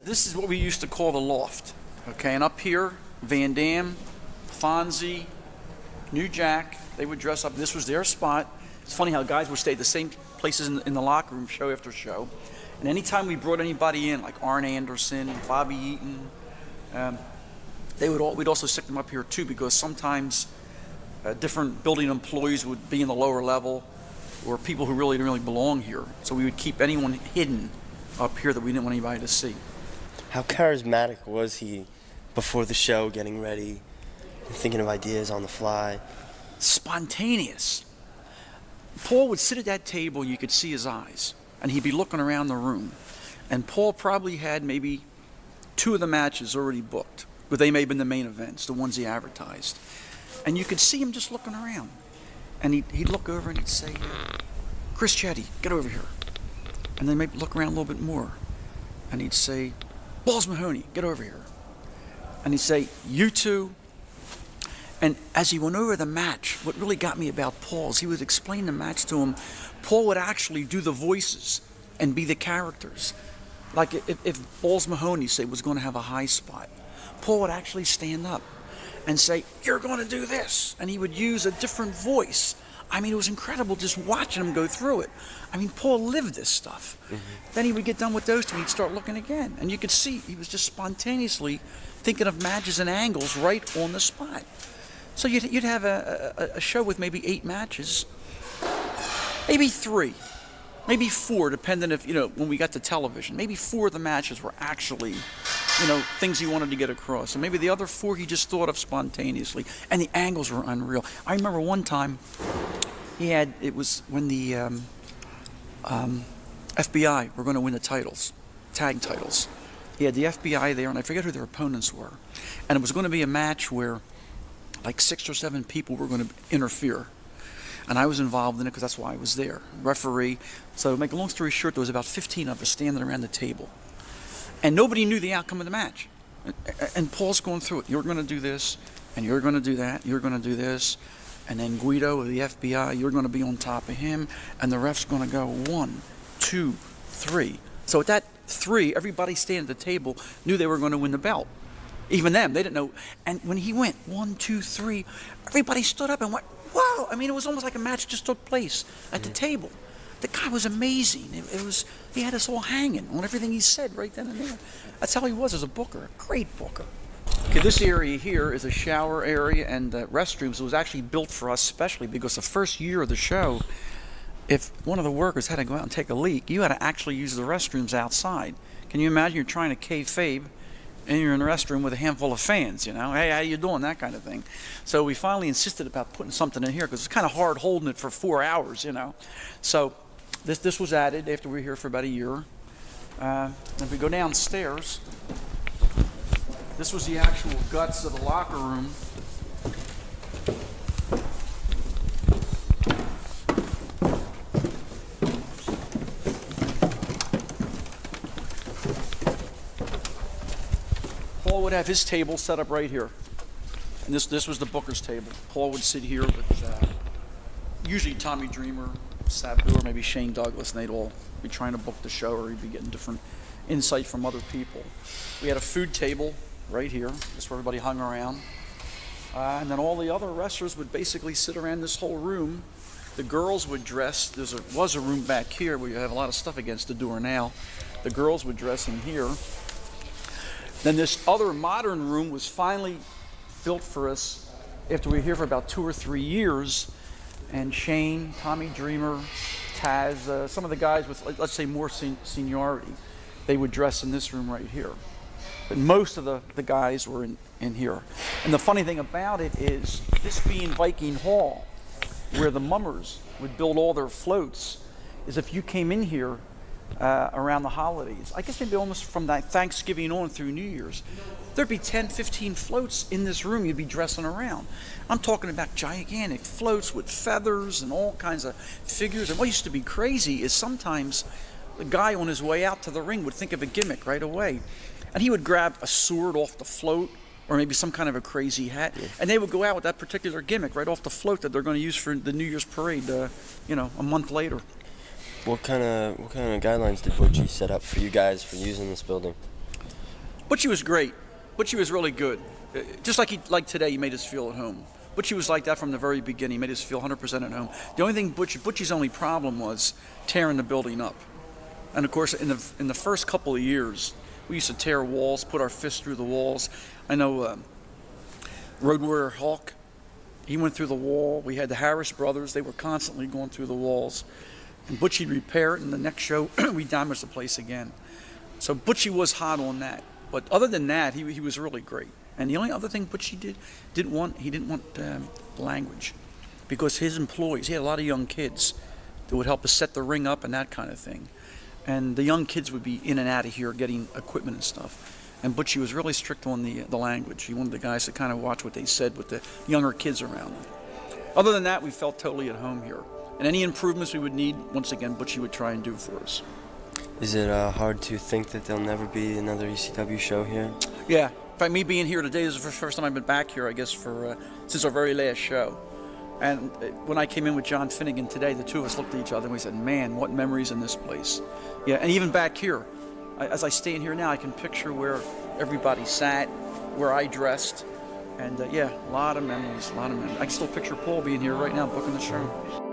This is what we used to call the loft, okay? And up here, Van Dam, Fonzie, New Jack, they would dress up. This was their spot. It's funny how guys would stay at the same places in the locker room show after show. And anytime we brought anybody in, like Arn Anderson, Bobby Eaton, we'd also stick them up here too, because sometimes different building employees would be in the lower level, or people who really didn't really belong here. So we would keep anyone hidden up here that we didn't want anybody to see. How charismatic was he before the show, getting ready, thinking of ideas on the fly? Spontaneous. Paul would sit at that table, you could see his eyes, and he'd be looking around the room. And Paul probably had maybe 2 of the matches already booked, but they may have been the main events, the ones he advertised. And you could see him just looking around. And he'd look over and he'd say, Chris Chetty, get over here. And then maybe look around a little bit more. And he'd say, Balls Mahoney, get over here. And he'd say, you two. And as he went over the match, what really got me about Paul is he would explain the match to him. Paul would actually do the voices and be the characters. Like if Balls Mahoney, say, was going to have a high spot, Paul would actually stand up and say, you're going to do this. And he would use a different voice. I mean, it was incredible just watching him go through it. I mean, Paul lived this stuff. Mm-hmm. Then he would get done with those two and he'd start looking again. And you could see he was just spontaneously thinking of matches and angles right on the spot. So you'd have a show with maybe 8 matches, maybe 3, maybe 4, depending if, when we got to television, maybe 4 of the matches were actually, things he wanted to get across. And maybe the other 4 he just thought of spontaneously. And the angles were unreal. I remember one time it was when the FBI were going to win the titles, tag titles. He had the FBI there, and I forget who their opponents were. And it was going to be a match where like 6 or 7 people were going to interfere. And I was involved in it because that's why I was there, referee. So to make a long story short, there was about 15 of us standing around the table. And nobody knew the outcome of the match. And Paul's going through it. You're going to do this, and you're going to do that, you're going to do this. And then Guido of the FBI, you're going to be on top of him, and the ref's going to go 1, 2, 3. So at that 3, everybody standing at the table knew they were going to win the belt. Even them, they didn't know. And when he went 1, 2, 3, everybody stood up and went, wow. I mean, it was almost like a match just took place at the table. The guy was amazing. He had us all hanging on everything he said right then and there. That's how he was as a booker, a great booker. Okay, this area here is a shower area and restrooms. It was actually built for us specially because the first year of the show, if one of the workers had to go out and take a leak, you had to actually use the restrooms outside. Can you imagine you're trying to kayfabe and you're in the restroom with a handful of fans, hey, how you doing, that kind of thing. So we finally insisted about putting something in here because it's kind of hard holding it for 4 hours, So this was added after we were here for about a year. If we go downstairs, this was the actual guts of the locker room. Paul would have his table set up right here. And this was the booker's table. Paul would sit here with usually Tommy Dreamer, Sabu, or maybe Shane Douglas, and they'd all be trying to book the show, or he'd be getting different insight from other people. We had a food table right here. That's where everybody hung around. And then all the other wrestlers would basically sit around this whole room. The girls would dress. There was a room back here where you have a lot of stuff against the door now. The girls would dress in here. Then this other modern room was finally built for us after we were here for about 2 or 3 years. And Shane, Tommy Dreamer, Taz, some of the guys with, let's say, more seniority, they would dress in this room right here. But most of the guys were in here. And the funny thing about it is, this being Viking Hall, where the mummers would build all their floats, is if you came in here around the holidays, I guess maybe almost from that Thanksgiving on through New Year's, there'd be 10, 15 floats in this room you'd be dressing around. I'm talking about gigantic floats with feathers and all kinds of figures. And what used to be crazy is sometimes the guy on his way out to the ring would think of a gimmick right away. And he would grab a sword off the float, or maybe some kind of a crazy hat, and they would go out with that particular gimmick right off the float that they're going to use for the New Year's parade, a month later. What kind of guidelines did Butchie set up for you guys for using this building? Butchie was great. Butchie was really good. Just like today, he made us feel at home. Butchie was like that from the very beginning. He made us feel 100% at home. The only thing Butchie's only problem was tearing the building up. And of course, in the first couple of years, we used to tear walls, put our fists through the walls. I know Road Warrior Hawk, he went through the wall. We had the Harris brothers. They were constantly going through the walls. And Butchie'd repair it, and the next show, we damaged the place again. So Butchie was hot on that. But other than that, he was really great. And the only other thing Butchie didn't want language, because his employees, he had a lot of young kids that would help us set the ring up and that kind of thing. And the young kids would be in and out of here getting equipment and stuff. And Butchie was really strict on the language. He wanted the guys to kind of watch what they said with the younger kids around them. Other than that, we felt totally at home here. And any improvements we would need, once again, Butchie would try and do for us. Is it hard to think that there'll never be another ECW show here? Yeah. In fact, me being here today, this is the first time I've been back here, I guess, since our very last show. And when I came in with John Finnegan today, the two of us looked at each other and we said, man, what memories in this place. Yeah, and even back here, as I stand here now, I can picture where everybody sat, where I dressed. And yeah, a lot of memories, a lot of memories. I can still picture Paul being here right now, booking the show.